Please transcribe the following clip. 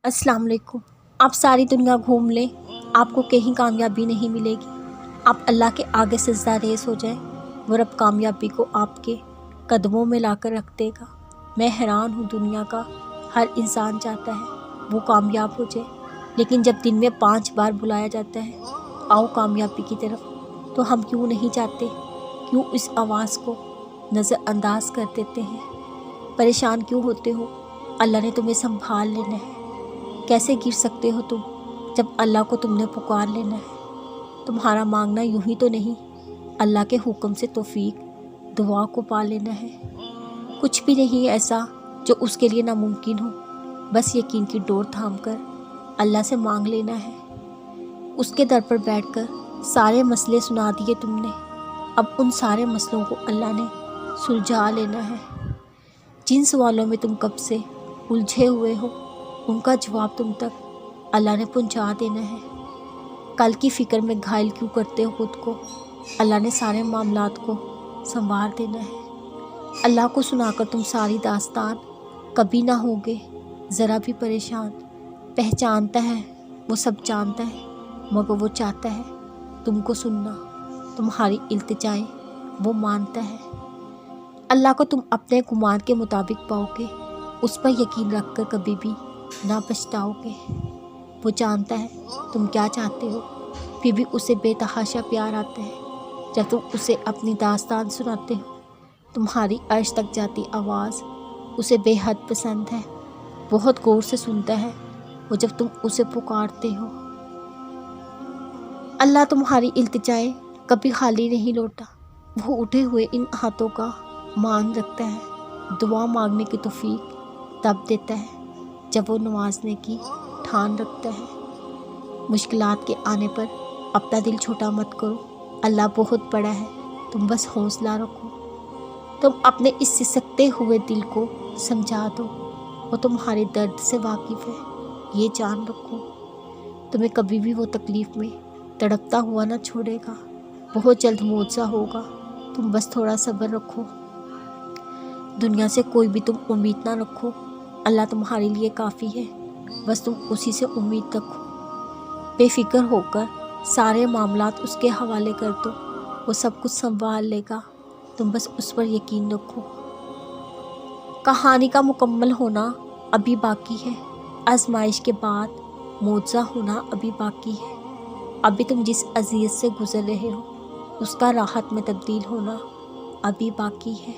अस्सलाम वालेकुम। आप सारी दुनिया घूम लें, आपको कहीं कामयाबी नहीं मिलेगी। आप अल्लाह के आगे सिजदा रेज़ हो जाएं, वो रब कामयाबी को आपके कदमों में लाकर रख देगा। मैं हैरान हूँ, दुनिया का हर इंसान चाहता है वो कामयाब हो जाए, लेकिन जब दिन में 5 बार बुलाया जाता है आओ कामयाबी की तरफ, तो हम क्यों नहीं चाहते? क्यों इस आवाज़ को नज़रअंदाज कर देते हैं? परेशान क्यों होते हो? अल्लाह ने तुम्हें संभाल लेना है। कैसे गिर सकते हो तुम जब अल्लाह को तुमने पुकार लेना है? तुम्हारा मांगना यूं ही तो नहीं, अल्लाह के हुक्म से तौफीक दुआ को पा लेना है। कुछ भी नहीं ऐसा जो उसके लिए नामुमकिन हो, बस यकीन की डोर थाम कर अल्लाह से मांग लेना है। उसके दर पर बैठकर सारे मसले सुना दिए तुमने, अब उन सारे मसलों को अल्लाह ने सुलझा लेना है। जिन सवालों में तुम कब से उलझे हुए हो, उनका जवाब तुम तक अल्लाह ने पहुंचा देना है। कल की फ़िक्र में घायल क्यों करते हो खुद को? अल्लाह ने सारे मामलात को संवार देना है। अल्लाह को सुनाकर तुम सारी दास्तान कभी ना होगे ज़रा भी परेशान। पहचानता है, वो सब जानता है, मगर वो चाहता है तुमको सुनना। तुम्हारी इल्तिजाएं वो मानता है। अल्लाह को तुम अपने गुमान के मुताबिक पाओगे, उस पर यकीन रखकर कभी भी ना पछताओगे। वो जानता है तुम क्या चाहते हो, फिर भी उसे बेतहाशा प्यार आता है जब तुम उसे अपनी दास्तान सुनाते हो। तुम्हारी अर्श तक जाती आवाज़ उसे बेहद पसंद है। बहुत गौर से सुनता है वो जब तुम उसे पुकारते हो। अल्लाह तुम्हारी इल्तिजाएं कभी खाली नहीं लौटा। वो उठे हुए इन हाथों का मान रखता है। दुआ मांगने की तौफीक तब देता है जब वो नवाजने की ठान रखता है। मुश्किलात के आने पर अपना दिल छोटा मत करो, अल्लाह बहुत बड़ा है, तुम बस हौसला रखो। तुम अपने इस सिसकते हुए दिल को समझा दो, वो तुम्हारे दर्द से वाकिफ़ है, ये जान रखो। तुम्हें कभी भी वो तकलीफ़ में तड़पता हुआ ना छोड़ेगा। बहुत जल्द मौजा होगा, तुम बस थोड़ा सब्र रखो। दुनिया से कोई भी तुम उम्मीद ना रखो, अल्लाह तुम्हारे लिए काफ़ी है, बस तुम उसी से उम्मीद रखो। बेफिक्र होकर सारे मामलात उसके हवाले कर दो, वो सब कुछ संभाल लेगा, तुम बस उस पर यकीन रखो। कहानी का मुकम्मल होना अभी बाकी है, आजमाइश के बाद मौजा होना अभी बाकी है। अभी तुम जिस अज़ियत से गुज़र रहे हो, उसका राहत में तब्दील होना अभी बाकी है।